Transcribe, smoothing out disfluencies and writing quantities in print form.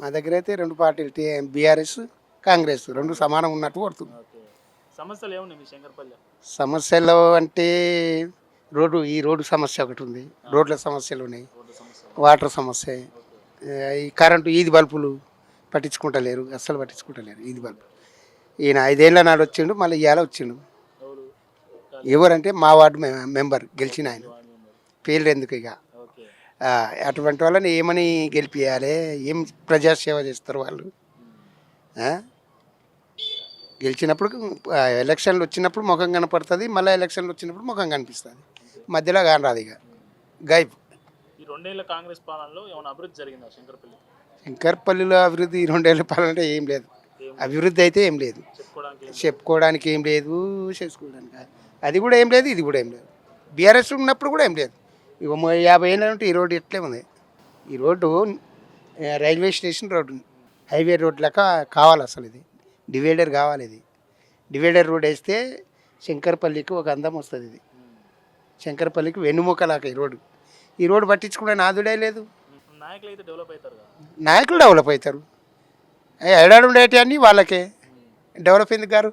మా దగ్గర అయితే రెండు పార్టీలు బీఆర్ఎస్ కాంగ్రెస్ రెండు సమానం ఉన్నట్టు కొడుతుంది. ఓకే. సమస్యలు ఏమున్నాయి మీ శంకర్పల్లి? సమస్యలు అంటే రోడ్డు సమస్య ఒకటి ఉంది, రోడ్ల సమస్యలు ఉన్నాయి, రోడ్డు సమస్య. వాటర్ సమస్య, ఓకే. ఈ కరెంటు ఈది బల్బులు పట్టించుకుంటలేరు, అస్సలు పట్టించుకుంటలేరు ఈది బల్బు. ఈయన 5 ఏళ్ళ నాడు వచ్చిండు, మళ్ళీ ఇవాళ వచ్చిండు. ఎవరు? ఎవరంటే మా వార్డు మెంబర్ గెలిచిన ఆయన, వార్డు మెంబర్. పేర్లు ఎందుకు ఇక. ఓకే. అటువంటి వాళ్ళని ఏమని గెలిపియాలి, ఏం ప్రజాసేవ చేస్తారు వాళ్ళు. ఆ? గెలిచినప్పుడు ఎలక్షన్లు వచ్చినప్పుడు ముఖం కనపడుతుంది, మళ్ళీ ఎలక్షన్లు వచ్చినప్పుడు ముఖం కనిపిస్తుంది, మధ్యలో కానరాదు ఇక గైబ్. ఈ 2 ఏళ్ల కాంగ్రెస్ పాలనలో ఏమైనా అభివృద్ధి జరిగిందా శంకర్పల్లి? శంకర్పల్లిలో అభివృద్ధి ఈ 2 ఏళ్ళ పాలంటే ఏం లేదు, అభివృద్ధి అయితే ఏం లేదు, చెప్పుకోవడానికి ఏం లేదు, చేసుకోవడానికి అది కూడా ఏం లేదు, ఇది కూడా ఏం లేదు. బీఆర్ఎస్ ఉన్నప్పుడు కూడా ఏం లేదు. ఇక 50 ఏళ్ళ నుండి ఈ రోడ్డు ఎట్లే ఉంది. ఈ road railway station road, highway road లెక్క కావాలి అసలు. ఇది డివైడర్ కావాలి, ఇది డివైడర్ రోడ్ వేస్తే శంకర్పల్లికి ఒక అందం వస్తుంది. ఇది శంకర్పల్లికి వెన్నుముకలాక ఈ రోడ్డు పట్టించుకునే నాదుడే లేదు. నాయకులు అయితే డెవలప్ అవుతారు కదా? నాయకులు డెవలప్ అవుతారు, ఎడాడు ఉండేటి అన్నీ వాళ్ళకే డెవలప్ ఎందుకు గారు.